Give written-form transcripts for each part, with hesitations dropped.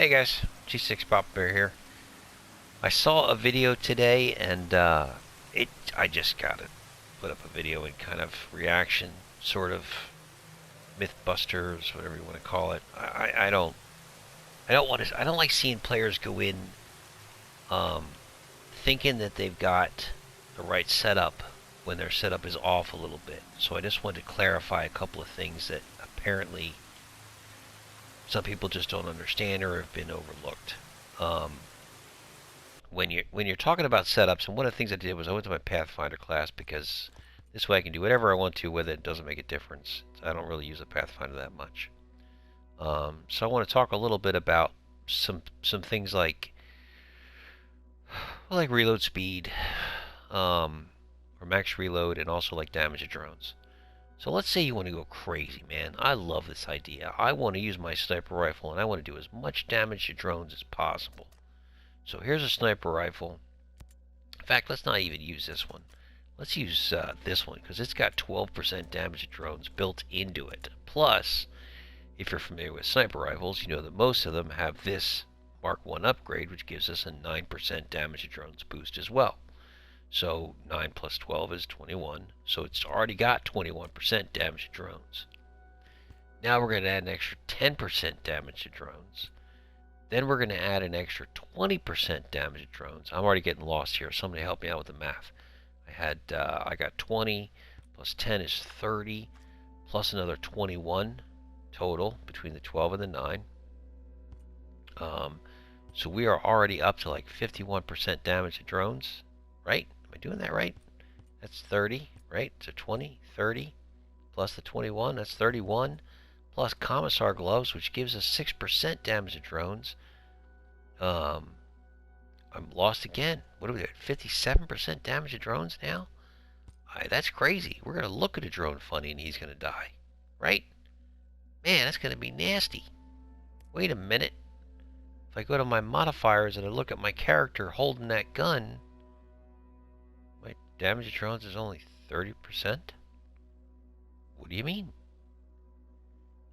Hey guys, G6 Pop Bear here. I saw a video today and I just gotta put up a video in kind of reaction, sort of Mythbusters, whatever you want to call it. I don't like seeing players go in um, thinking that they've got the right setup when their setup is off a little bit. So I just wanted to clarify a couple of things that apparently some people just don't understand or have been overlooked. When you're talking about setups, and one of the things I did was I went to my Pathfinder class because this way I can do whatever I want to with it. It doesn't make a difference. I don't really use a Pathfinder that much. So I want to talk a little bit about some things like reload speed, or max reload, and also like damage of drones. So let's say you want to go crazy, man. I love this idea. I want to use my sniper rifle, and I want to do as much damage to drones as possible. So here's a sniper rifle. In fact, let's not even use this one. Let's use this one because it's got 12% damage to drones built into it. Plus, if you're familiar with sniper rifles, you know that most of them have this Mark 1 upgrade, which gives us a 9% damage to drones boost as well. So 9 plus 12 is 21. So it's already got 21% damage to drones. Now we're going to add an extra 10% damage to drones. Then we're going to add an extra 20% damage to drones. I'm already getting lost here. Somebody help me out with the math. I got 20 plus 10 is 30 plus another 21 total between the 12 and the 9. So we are already up to like 51% damage to drones, right? Am I doing that right? That's 30, right? So 20, 30 plus the 21, that's 31. Plus Commissar Gloves, which gives us 6% damage to drones. I'm lost again. What are we at? 57% damage to drones now? That's crazy. We're going to look at a drone funny and he's going to die. Right? Man, that's going to be nasty. Wait a minute. If I go to my modifiers and I look at my character holding that gun, my damage to drones is only 30%? What do you mean?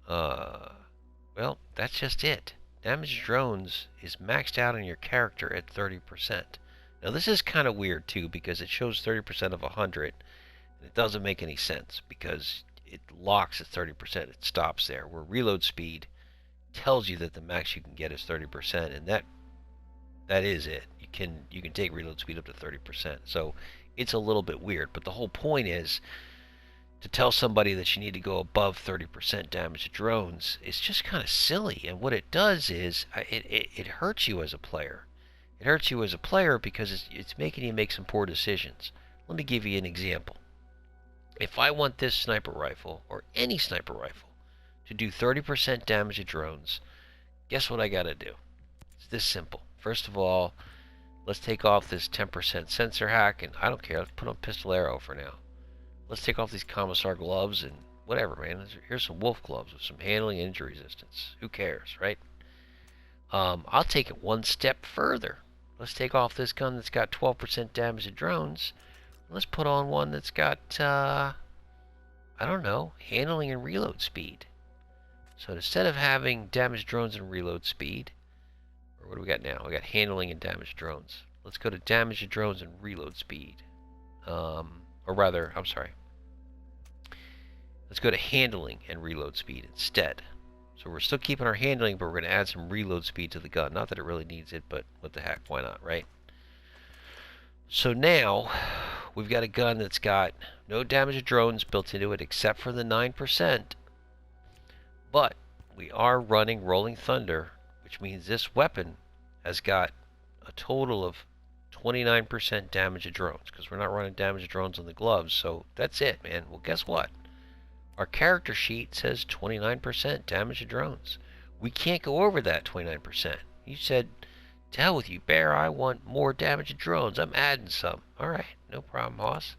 Well, that's just it. Damage to drones is maxed out on your character at 30%. Now this is kind of weird too because it shows 30% of 100 and it doesn't make any sense because it locks at 30%. It stops there. Where reload speed tells you that the max you can get is 30%, and that is it. You can take reload speed up to 30%. So it's a little bit weird, but the whole point is to tell somebody that you need to go above 30% damage to drones is just kind of silly. And what it does is it hurts you as a player. It hurts you as a player because it's making you make some poor decisions. Let me give you an example. If I want this sniper rifle, or any sniper rifle, to do 30% damage to drones, guess what I got to do? It's this simple. First of all, let's take off this 10% sensor hack, and I don't care. Let's put on pistol arrow for now. Let's take off these Commissar gloves and whatever, man. Here's some wolf gloves with some handling and injury resistance. Who cares, right? I'll take it one step further. Let's take off this gun that's got 12% damage to drones. Let's put on one that's got, I don't know, handling and reload speed. So instead of having damage drones and reload speed, or what do we got now? We got handling and damage drones. Let's go to damage drones and reload speed. Or rather, I'm sorry. Let's go to handling and reload speed instead. So we're still keeping our handling, but we're going to add some reload speed to the gun. Not that it really needs it, but what the heck, why not, right? So now we've got a gun that's got no damage to drones built into it except for the 9%. But we are running Rolling Thunder, which means this weapon has got a total of 29% damage to drones because we're not running damage to drones on the gloves. So that's it, man. Well, guess what? Our character sheet says 29% damage to drones. We can't go over that 29%. You said, to hell with you, Bear. I want more damage to drones. I'm adding some. All right, no problem, Hoss.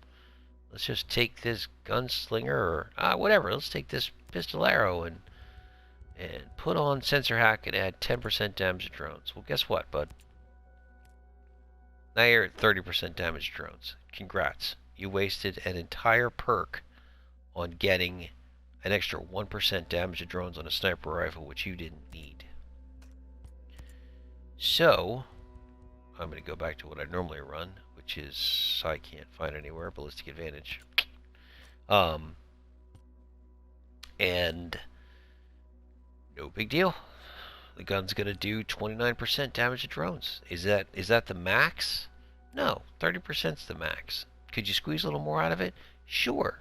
Let's just take this gunslinger or whatever. Let's take this pistol arrow and put on sensor hack and add 10% damage to drones. Well, guess what, bud? Now you're at 30% damage to drones. Congrats. You wasted an entire perk on getting an extra 1% damage to drones on a sniper rifle, which you didn't need. So, I'm going to go back to what I normally run, which is, I can't find anywhere, ballistic advantage. And no big deal. The gun's going to do 29% damage to drones. Is that the max? No, 30% is the max. Could you squeeze a little more out of it? Sure.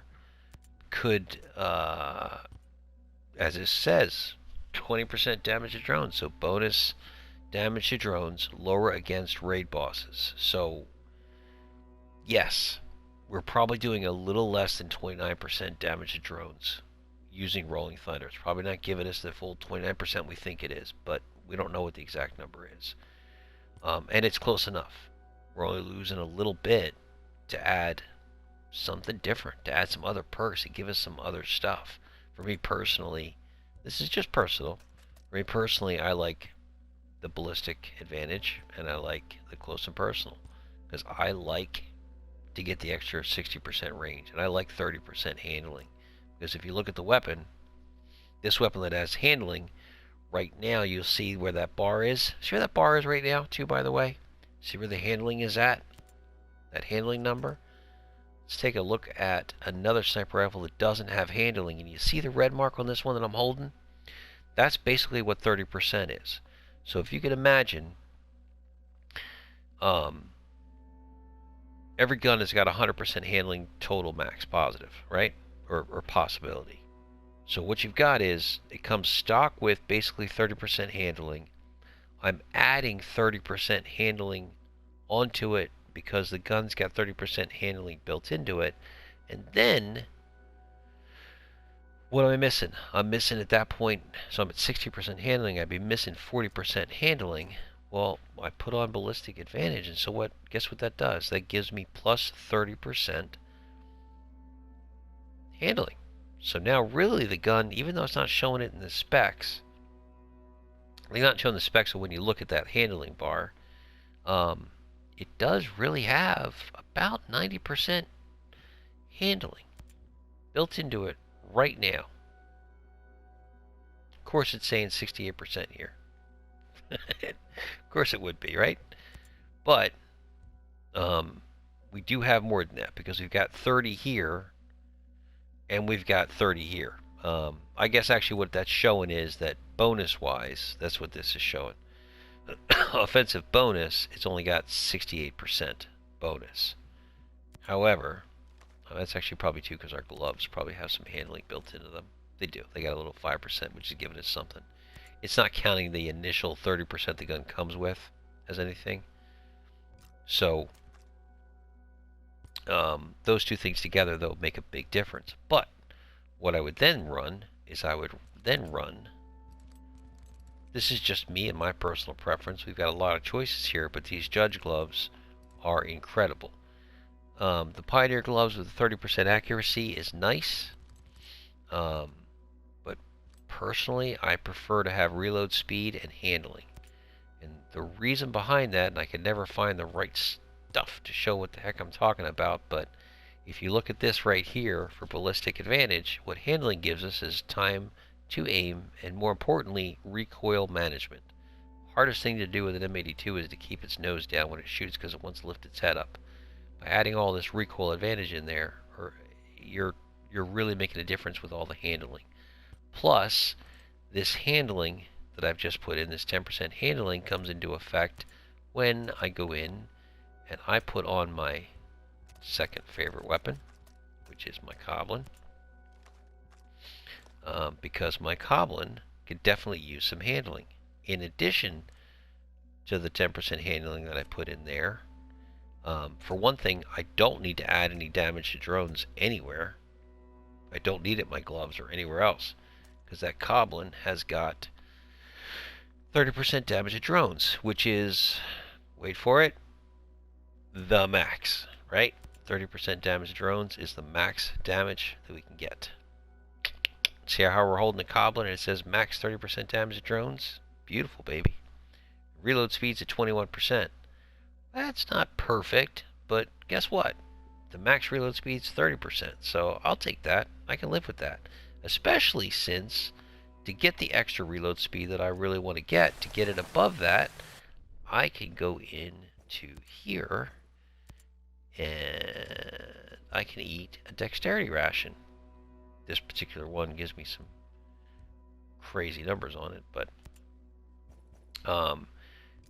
Could, as it says, 20% damage to drones. So bonus damage to drones, lower against raid bosses. So, yes, we're probably doing a little less than 29% damage to drones using Rolling Thunder. It's probably not giving us the full 29% we think it is, but we don't know what the exact number is. And it's close enough. We're only losing a little bit to add something different, to add some other perks, to give us some other stuff. For me personally, this is just personal. For me personally, I like the ballistic advantage, and I like the close and personal, because I like to get the extra 60% range, and I like 30% handling. Because if you look at the weapon, this weapon that has handling, right now you'll see where that bar is. See where that bar is right now, too, by the way? See where the handling is at? That handling number? Let's take a look at another sniper rifle that doesn't have handling, and you see the red mark on this one that I'm holding? That's basically what 30% is. So if you can imagine, every gun has got 100% handling total max positive, right? Or possibility. So what you've got is, it comes stock with basically 30% handling. I'm adding 30% handling onto it because the gun's got 30% handling built into it. And then, what am I missing? I'm missing at that point, so I'm at 60% handling, I'd be missing 40% handling. Well, I put on ballistic advantage, and so guess what that does? That gives me plus 30% handling. So now really the gun, even though it's not showing it in the specs, it's not showing the specs, so when you look at that handling bar, it does really have about 90% handling built into it right now. Of course it's saying 68% here. Of course it would be, right? But we do have more than that, because we've got 30 here and we've got 30 here. I guess actually what that's showing is that bonus-wise, that's what this is showing. Offensive bonus, it's only got 68% bonus. However, that's actually probably too, because our gloves probably have some handling built into them. They do. They got a little 5%, which is giving us something. It's not counting the initial 30% the gun comes with as anything. So, those two things together, though, make a big difference. But what I would then run is this is just me and my personal preference. We've got a lot of choices here, but these Judge gloves are incredible. The Pioneer gloves with 30% accuracy is nice, but personally, I prefer to have reload speed and handling. And the reason behind that, and I can never find the right stuff to show what the heck I'm talking about, but if you look at this right here for ballistic advantage, what handling gives us is time to aim, and more importantly, recoil management. Hardest thing to do with an M82 is to keep its nose down when it shoots, because it wants to lift its head up. By adding all this recoil advantage in there, you're really making a difference with all the handling. Plus, this handling that I've just put in, this 10% handling, comes into effect when I go in and I put on my second favorite weapon, which is my Coblin. Because my Coblin could definitely use some handling. In addition to the 10% handling that I put in there, for one thing, I don't need to add any damage to drones anywhere. I don't need it in my gloves or anywhere else, because that Coblin has got 30% damage to drones, which is, wait for it, the max, right? 30% damage to drones is the max damage that we can get. See how we're holding the Coblin and it says max 30% damage to drones? Beautiful, baby. Reload speed's at 21%. That's not perfect, but guess what? The max reload speed's 30%, so I'll take that. I can live with that. Especially since, to get the extra reload speed that I really want to get it above that, I can go into here and I can eat a dexterity ration. This particular one gives me some crazy numbers on it, but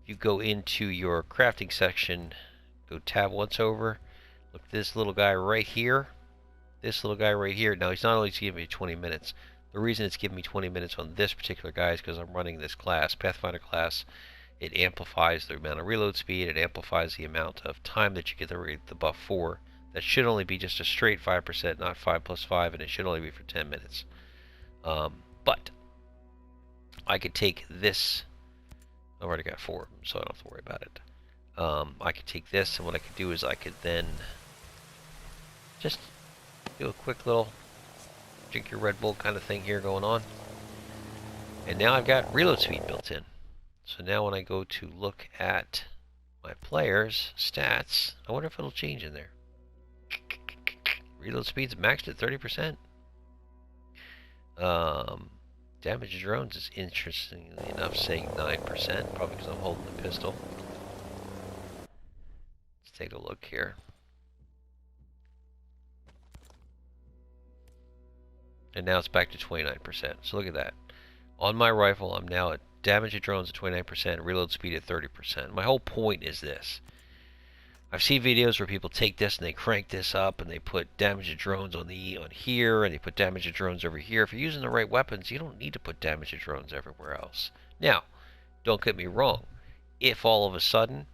you go into your crafting section, go tab once over, look at this little guy right here. This little guy right here. Now, he's not only giving me 20 minutes. The reason it's giving me 20 minutes on this particular guy is because I'm running this class, Pathfinder class. It amplifies the amount of reload speed. It amplifies the amount of time that you get the buff for. That should only be just a straight 5%, not 5 plus 5, and it should only be for 10 minutes. But I could take this. I've already got 4 of them, so I don't have to worry about it. I could take this, and what I could do is I could then just do a quick little drink your Red Bull kind of thing here going on. And now I've got reload speed built in. So now when I go to look at my players' stats, I wonder if it'll change in there. Reload speed's maxed at 30%. Damage to drones is interestingly enough saying 9%, probably because I'm holding the pistol. Let's take a look here. And now it's back to 29%. So look at that. On my rifle, I'm now at damage to drones at 29%, reload speed at 30%. My whole point is this. I've seen videos where people take this and they crank this up and they put damage to drones on here and they put damage to drones over here. If you're using the right weapons, you don't need to put damage to drones everywhere else. Now, don't get me wrong. If all of a sudden,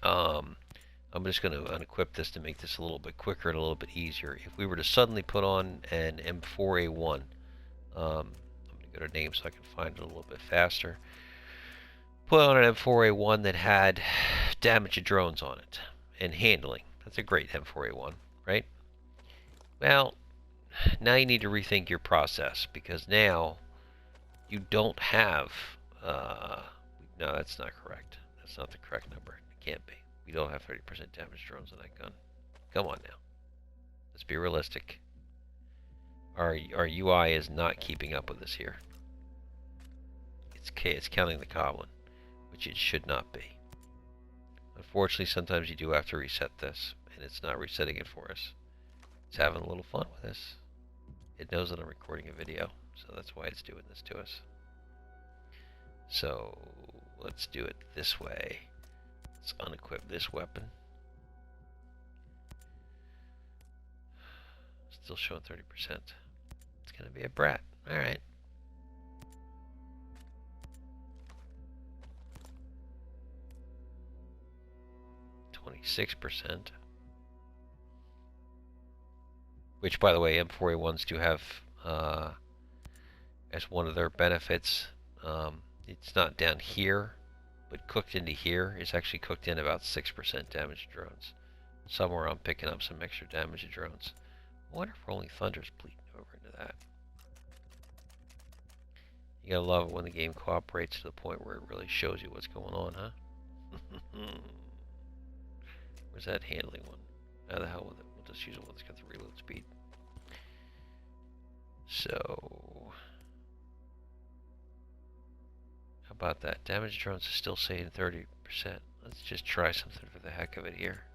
I'm just going to unequip this to make this a little bit quicker and a little bit easier. If we were to suddenly put on an M4A1, I'm going to go to name so I can find it a little bit faster. Put on an M4A1 that had damage to drones on it and handling. That's a great M4A1, right? Well, now you need to rethink your process because now you don't have. No, that's not correct. That's not the correct number. It can't be. We don't have 30% damage drones on that gun. Come on now. Let's be realistic. Our UI is not keeping up with us here. It's counting the Goblin, which it should not be. Unfortunately, sometimes you do have to reset this, and it's not resetting it for us. It's having a little fun with us. It knows that I'm recording a video, so that's why it's doing this to us. So, let's do it this way. Let's unequip this weapon. Still showing 30%. It's going to be a brat. Alright. %, which, by the way, M4A1s do have as one of their benefits. It's not down here, but cooked into here. It's actually cooked in about 6% damage to drones. Somewhere I'm picking up some extra damage to drones. I wonder if Rolling Thunder's bleeding over into that. You gotta love it when the game cooperates to the point where it really shows you what's going on, huh? Where's that handling one? How the hell with it? We'll just use it when it's got the reload speed. So, how about that? Damage drones is still saying 30%. Let's just try something for the heck of it here.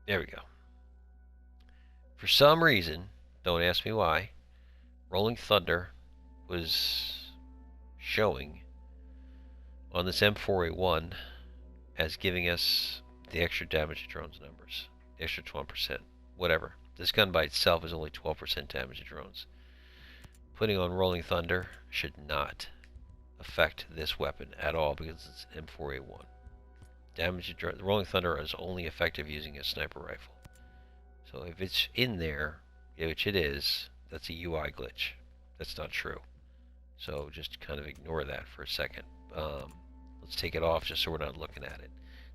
There we go. For some reason, don't ask me why, Rolling Thunder was showing on this M4A1 as giving us the extra damage to drones numbers, the extra 12%, whatever. This gun by itself is only 12% damage to drones. Putting on Rolling Thunder should not affect this weapon at all because it's an M4A1. Damage to drones, Rolling Thunder is only effective using a sniper rifle. So if it's in there, which it is, that's a UI glitch. That's not true. So just kind of ignore that for a second. Let's take it off just so we're not looking at it.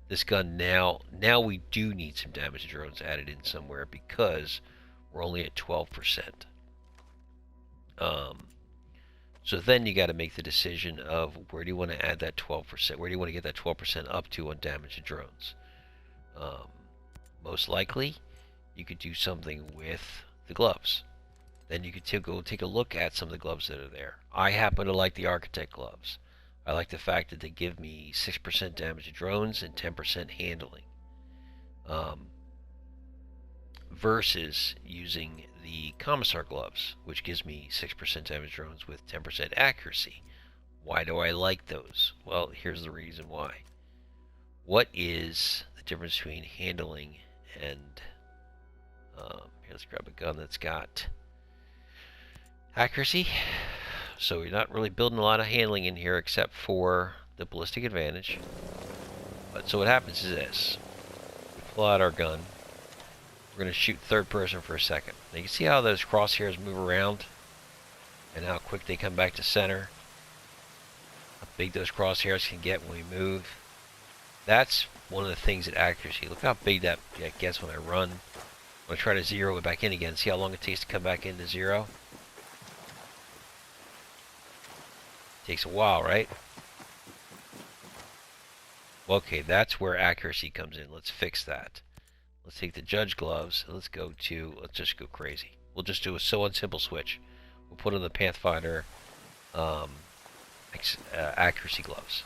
This gun now we do need some damage to drones added in somewhere because we're only at 12%. So then you got to make the decision of where do you want to add that 12%? Where do you want to get that 12% up to on damage to drones? Most likely, you could do something with the gloves. then you could go take a look at some of the gloves that are there. I happen to like the Architect gloves. I like the fact that they give me 6% damage to drones and 10% handling. Versus using the Commissar gloves, which gives me 6% damage to drones with 10% accuracy. Why do I like those? Well, here's the reason why. What is the difference between handling and... here, let's grab a gun that's got accuracy. So you're not really building a lot of handling in here except for the ballistic advantage. But so what happens is this. We pull out our gun. We're going to shoot third person for a second. Now you can see how those crosshairs move around and how quick they come back to center. How big those crosshairs can get when we move. That's one of the things at accuracy. Look how big that gets when I run. When I try to zero it back in again. See how long it takes to come back into zero? Takes a while, right? Okay, that's where accuracy comes in. Let's fix that. Let's take the Judge gloves. Let's just go crazy. We'll just do a simple switch. We'll put on the Pathfinder accuracy gloves.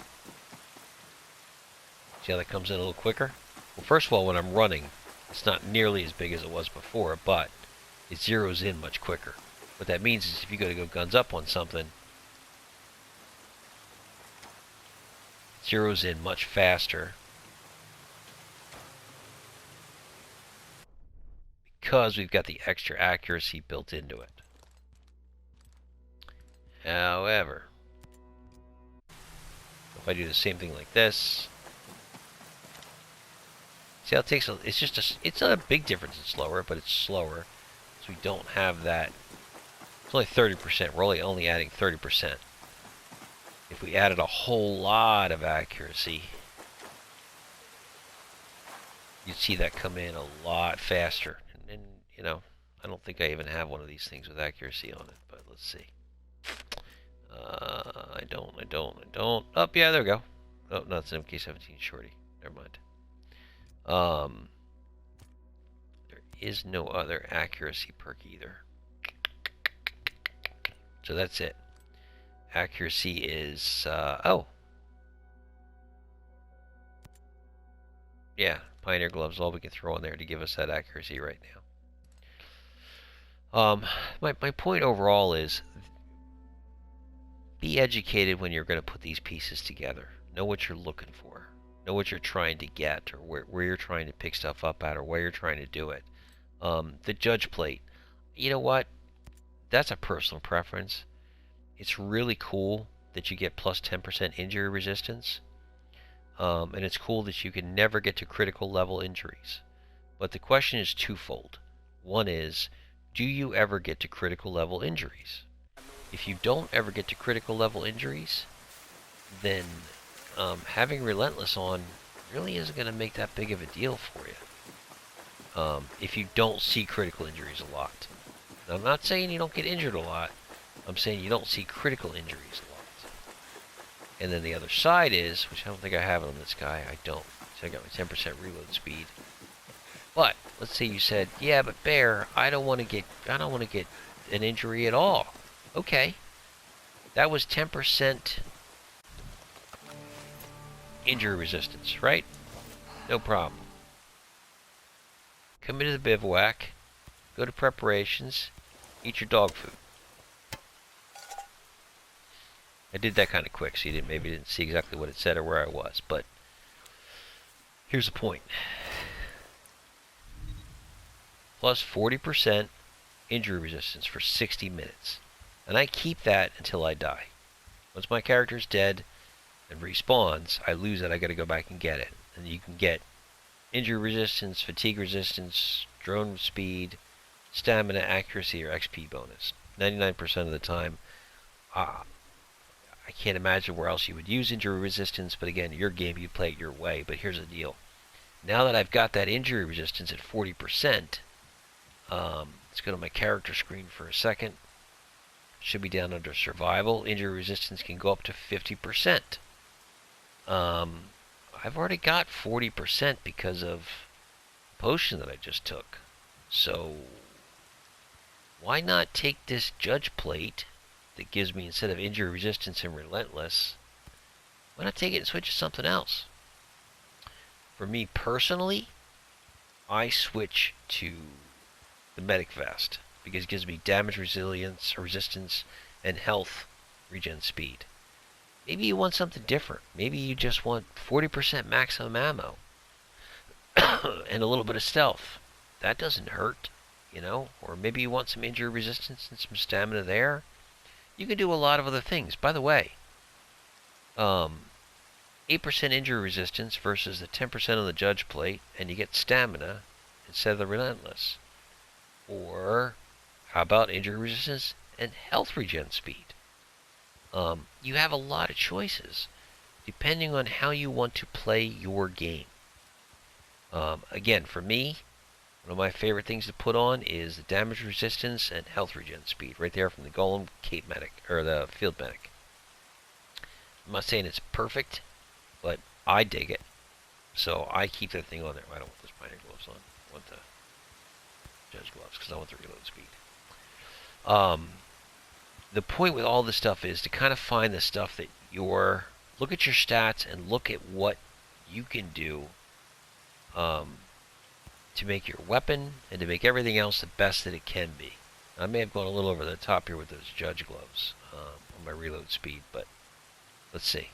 See how that comes in a little quicker? Well, first of all, when I'm running, it's not nearly as big as it was before, but it zeroes in much quicker. What that means is if you go guns up on something, it zeroes in much faster. Because we've got the extra accuracy built into it. However, if I do the same thing like this, see how it takes it's not a big difference in slower, but it's slower. So we don't have that. It's only 30%. We're only adding 30%. If we added a whole lot of accuracy, you'd see that come in a lot faster. And you know, I don't think I even have one of these things with accuracy on it, but let's see. I don't. Oh, yeah, there we go. Oh, no, it's an MK17 shorty. Never mind. There is no other accuracy perk either. So that's it. Accuracy is, oh. Yeah, Pioneer Gloves is all we can throw on there to give us that accuracy right now. My point overall is be educated when you're going to put these pieces together. Know what you're looking for. Know what you're trying to get, or where you're trying to pick stuff up at, or where you're trying to do it. The Judge plate. You know what? That's a personal preference. It's really cool that you get plus 10% injury resistance. And it's cool that you can never get to critical level injuries. But the question is twofold. One is, do you ever get to critical level injuries? If you don't ever get to critical level injuries, then having Relentless on really isn't going to make that big of a deal for you. If you don't see critical injuries a lot. Now, I'm not saying you don't get injured a lot. I'm saying you don't see critical injuries a lot. And then the other side is, which I don't think I have it on this guy. I don't. So I got my 10% reload speed. But let's say you said, yeah, but Bear, I don't want to get an injury at all. Okay. That was 10% injury resistance, right? No problem. Come into the bivouac, go to preparations, eat your dog food. I did that kind of quick, so you maybe didn't see exactly what it said or where I was, but here's the point. Plus 40% injury resistance for 60 minutes. And I keep that until I die. Once my character's dead and respawns, I lose it, I gotta go back and get it. And you can get injury resistance, fatigue resistance, drone speed, stamina, accuracy, or XP bonus. 99% of the time, I can't imagine where else you would use injury resistance, but again, your game, you play it your way. But here's the deal. Now that I've got that injury resistance at 40%, let's go to my character screen for a second. Should be down under survival. Injury resistance can go up to 50%. I've already got 40% because of the potion that I just took. So why not take this Judge plate that gives me, instead of injury resistance and relentless, why not take it and switch to something else? For me personally, I switch to the Medic Vest because it gives me damage resilience, or resistance, and health regen speed. Maybe you want something different. Maybe you just want 40% maximum ammo and a little bit of stealth. That doesn't hurt, you know? Or maybe you want some injury resistance and some stamina there. You can do a lot of other things. By the way, 8% injury resistance versus the 10% on the Judge plate, and you get stamina instead of the relentless. Or how about injury resistance and health regen speed? You have a lot of choices depending on how you want to play your game. Again, for me, one of my favorite things to put on is the damage resistance and health regen speed, right there from the Golem Cape Medic, or the Field Medic. I'm not saying it's perfect, but I dig it. So I keep that thing on there. I don't want those Pioneer gloves on. I want the Judge gloves because I want the reload speed. The point with all this stuff is to kind of find the stuff that look at your stats and look at what you can do to make your weapon and to make everything else the best that it can be. I may have gone a little over the top here with those Judge gloves on my reload speed, but let's see.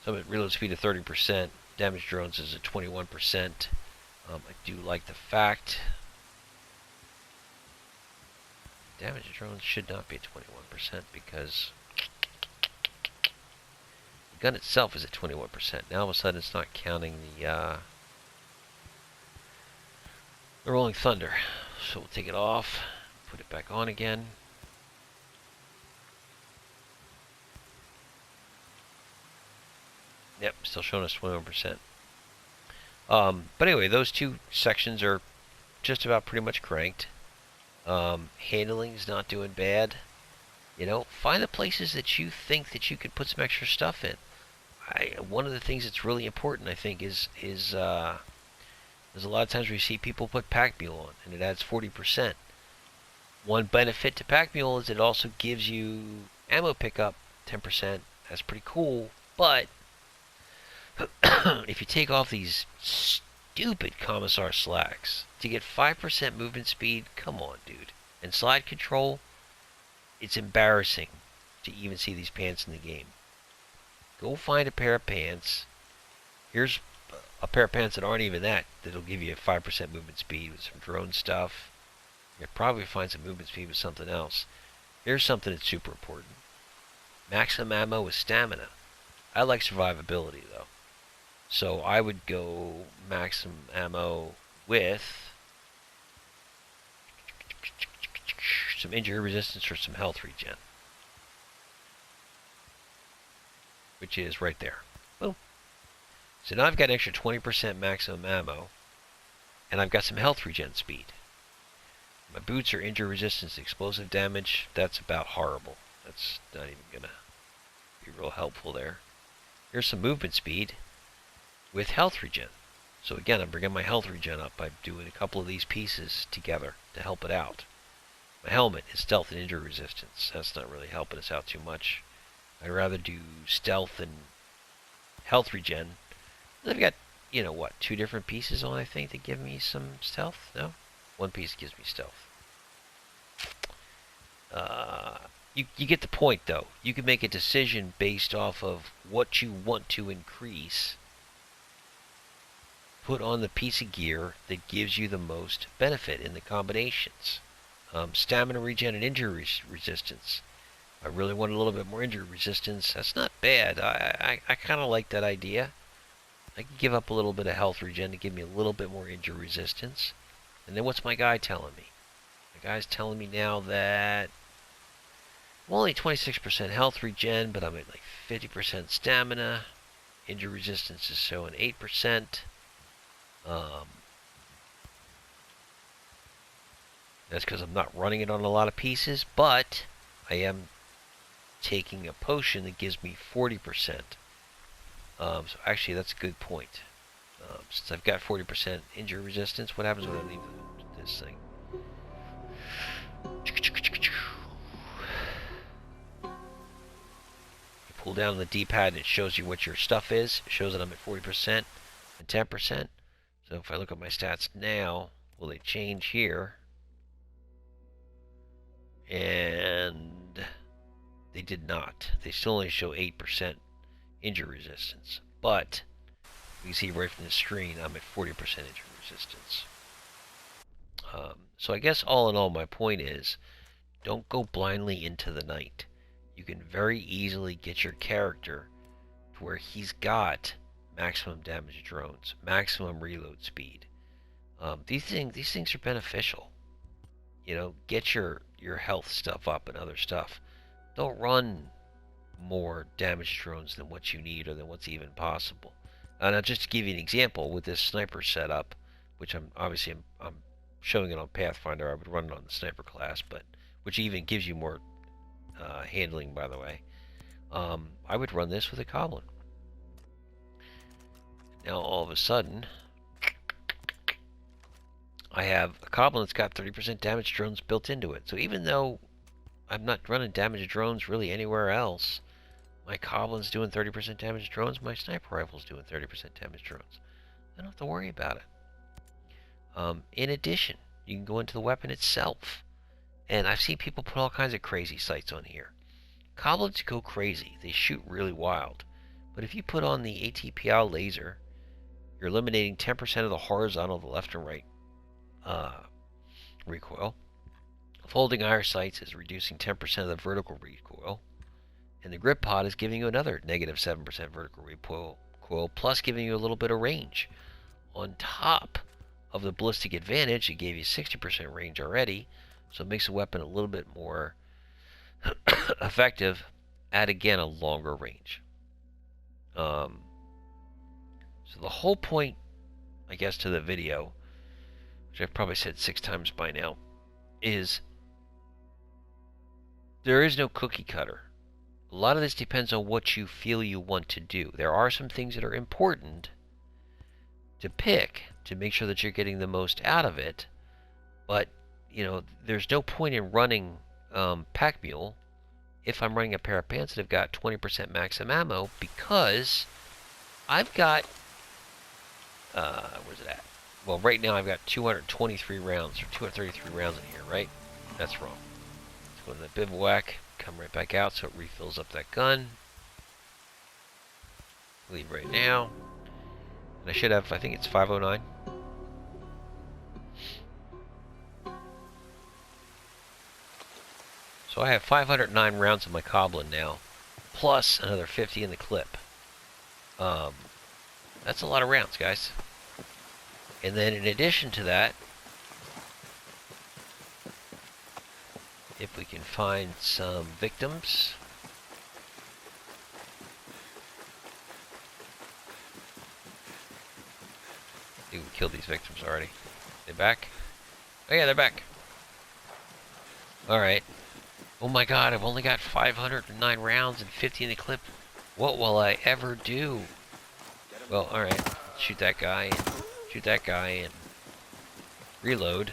So I'm at reload speed of 30%. Damage drones is at 21%. I do like the fact damage drones should not be at 21% because the gun itself is at 21%. Now all of a sudden it's not counting the Rolling Thunder. So we'll take it off, put it back on again. Yep, still showing us 21%. But anyway, those two sections are just about pretty much cranked. Handling's not doing bad. You know, find the places that you think that you could put some extra stuff in. One of the things that's really important, I think, is there's a lot of times where you see people put Pack Mule on, and it adds 40%. One benefit to Pack Mule is it also gives you ammo pickup, 10%. That's pretty cool, but if you take off these stupid Commissar slacks to get 5% movement speed, come on, dude. And slide control, it's embarrassing to even see these pants in the game. Go find a pair of pants. Here's a pair of pants that aren't even that'll give you a 5% movement speed with some drone stuff. You'll probably find some movement speed with something else. Here's something that's super important. Maximum ammo with stamina. I like survivability, though. So I would go maximum ammo with some injury resistance or some health regen. Which is right there. Boom. So now I've got an extra 20% maximum ammo, and I've got some health regen speed. My boots are injury resistance, explosive damage. That's about horrible. That's not even going to be real helpful there. Here's some movement speed with health regen. So again, I'm bringing my health regen up by doing a couple of these pieces together to help it out. My helmet is stealth and injury resistance. That's not really helping us out too much. I'd rather do stealth and health regen. I've got, you know what, 2 different pieces on, I think, that give me some stealth? No? 1 piece gives me stealth. You get the point, though. You can make a decision based off of what you want to increase. Put on the piece of gear that gives you the most benefit in the combinations. Stamina regen and injury resistance. I really want a little bit more injury resistance. That's not bad. I kind of like that idea. I can give up a little bit of health regen to give me a little bit more injury resistance. And then what's my guy telling me? My guy's telling me now that I'm only 26% health regen, but I'm at like 50% stamina. Injury resistance is showing 8%. That's because I'm not running it on a lot of pieces, but I am taking a potion that gives me 40%. So actually, that's a good point. Since I've got 40% injury resistance, what happens when I leave this thing? pull down on the D-pad and it shows you what your stuff is. It shows that I'm at 40% and 10%. So if I look at my stats now, will they change here? And they did not. They still only show 8% injury resistance. But you can see right from the screen, I'm at 40% injury resistance. So I guess all in all, my point is, don't go blindly into the night. You can very easily get your character to where he's got maximum damage drones, maximum reload speed. These things are beneficial. You know, get your health stuff up and other stuff. Don't run more damage drones than what you need or than what's even possible. Now, just to give you an example, with this sniper setup, which I'm showing it on Pathfinder, I would run it on the sniper class, but which even gives you more handling, by the way. I would run this with a goblin. Now, all of a sudden, I have a goblin that's got 30% damage drones built into it. So even though I'm not running damage drones really anywhere else, my goblin's doing 30% damage drones, my sniper rifle's doing 30% damage drones. I don't have to worry about it. In addition, you can go into the weapon itself. And I've seen people put all kinds of crazy sights on here. Goblins go crazy. They shoot really wild. But if you put on the ATPL laser, you're eliminating 10% of the horizontal, the left and right recoil. Folding iron sights is reducing 10% of the vertical recoil. And the grip pod is giving you another negative 7% vertical recoil, plus giving you a little bit of range. On top of the ballistic advantage, it gave you 60% range already, so it makes the weapon a little bit more effective at, again, a longer range. So the whole point, I guess, to the video, which I've probably said 6 times by now, is there is no cookie cutter. A lot of this depends on what you feel you want to do. There are some things that are important to pick to make sure that you're getting the most out of it, but you know, there's no point in running Pack Mule if I'm running a pair of pants that have got 20% maximum ammo, because I've got where's it at? Well, right now I've got 223 rounds or 233 rounds in here, right? That's wrong. Let's go to the bivouac, come right back out so it refills up that gun. Leave right now. And I should have, I think it's 509. So I have 509 rounds of my goblin now, plus another 50 in the clip. That's a lot of rounds, guys. And then in addition to that, if we can find some victims. I think we killed these victims already. They back? Oh yeah, they're back. Alright. Oh my god, I've only got 509 rounds and 50 in the clip. What will I ever do? Well, alright. Shoot that guy, and shoot that guy, and reload.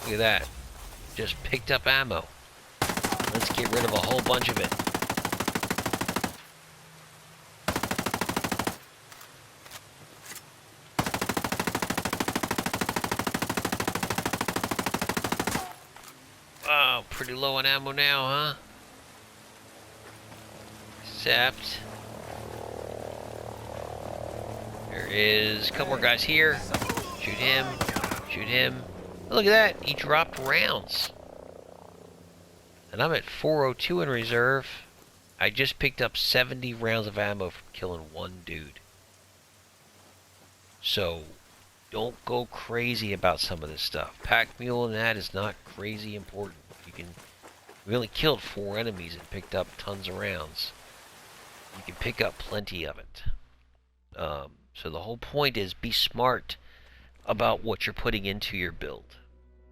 Look at that. Just picked up ammo. Let's get rid of a whole bunch of it. Oh, pretty low on ammo now, huh? Except there is a couple more guys here. Shoot him. Shoot him. Oh, look at that. He dropped rounds. And I'm at 402 in reserve. I just picked up 70 rounds of ammo from killing one dude. So don't go crazy about some of this stuff. Pack Mule and that is not crazy important. We only killed 4 enemies and picked up tons of rounds. You can pick up plenty of it. So the whole point is be smart about what you're putting into your build.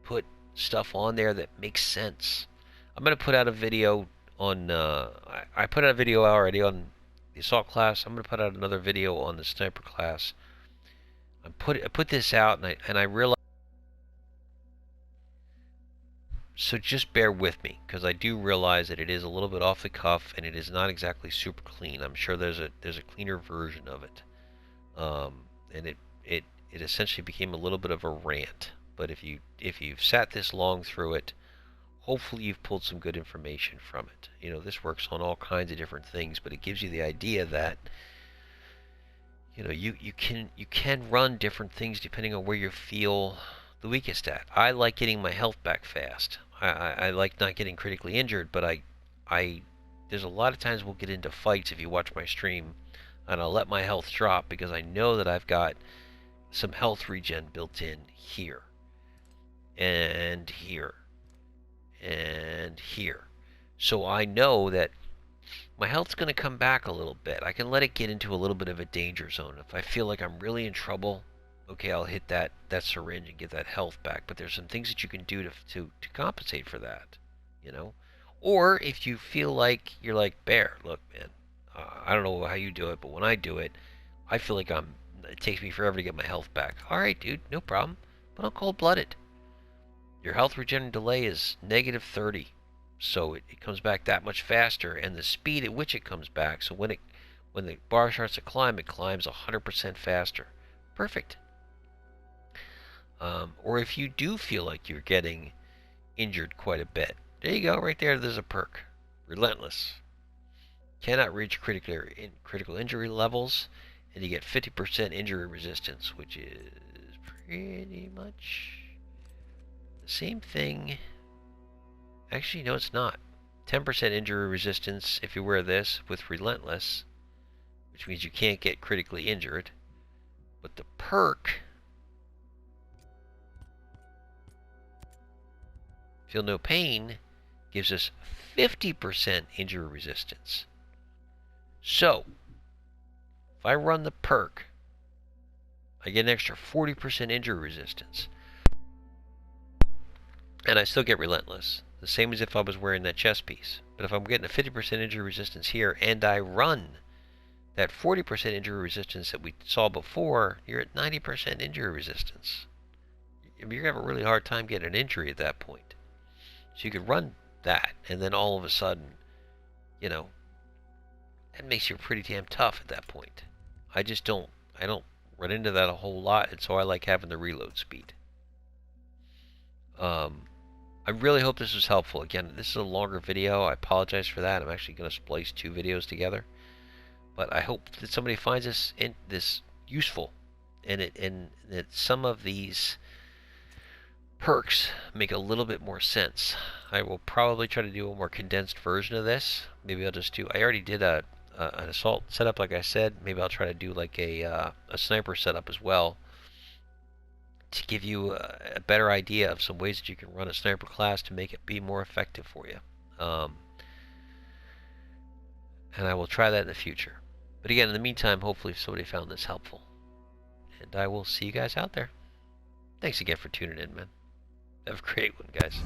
Put stuff on there that makes sense. I'm going to put out a video on... I put out a video already on the Assault class. I'm going to put out another video on the Sniper class. I put this out and I realized So just bear with me, because I do realize that it is a little bit off the cuff, and it is not exactly super clean. I'm sure there's a cleaner version of it, and it essentially became a little bit of a rant. But if you've sat this long through it, hopefully you've pulled some good information from it. You know, this works on all kinds of different things, but it gives you the idea that you can run different things depending on where you feel the weakest at. I like getting my health back fast. I like not getting critically injured, but I there's a lot of times we'll get into fights if you watch my stream, and I'll let my health drop because I know that I've got some health regen built in here and here and here. So I know that my health's going to come back a little bit. I can let it get into a little bit of a danger zone. If I feel like I'm really in trouble, okay, I'll hit that syringe and get that health back. But there's some things that you can do to compensate for that, you know. Or if you feel like you're like, Bear, look, man, I don't know how you do it, but when I do it, I feel like it takes me forever to get my health back. All right, dude, no problem. But I'm cold-blooded. Your health regen delay is -30. So it comes back that much faster, and the speed at which it comes back, so when the bar starts to climb, it climbs 100% faster. Perfect. Or if you do feel like you're getting injured quite a bit, there you go, right there, there's a perk. Relentless. Cannot reach critical injury levels, and you get 50% injury resistance, which is pretty much the same thing. Actually, no, it's not. 10% injury resistance if you wear this with Relentless, which means you can't get critically injured. But the perk, Feel No Pain, gives us 50% injury resistance. So, if I run the perk, I get an extra 40% injury resistance. And I still get Relentless. The same as if I was wearing that chest piece. But if I'm getting a 50% injury resistance here, and I run that 40% injury resistance that we saw before, you're at 90% injury resistance. You're going to have a really hard time getting an injury at that point. So you could run that, and then all of a sudden, that makes you pretty damn tough at that point. I don't run into that a whole lot, and so I like having the reload speed. I really hope this was helpful. Again, this is a longer video. I apologize for that. I'm actually going to splice 2 videos together. But I hope that somebody finds this useful, and that some of these perks make a little bit more sense. I will probably try to do a more condensed version of this. Maybe I'll just do. I already did an assault setup, like I said. Maybe I'll try to do like a sniper setup as well, to give you a better idea of some ways that you can run a sniper class to make it be more effective for you. And I will try that in the future. But again, in the meantime, hopefully somebody found this helpful. And I will see you guys out there. Thanks again for tuning in, man. Have a great one, guys.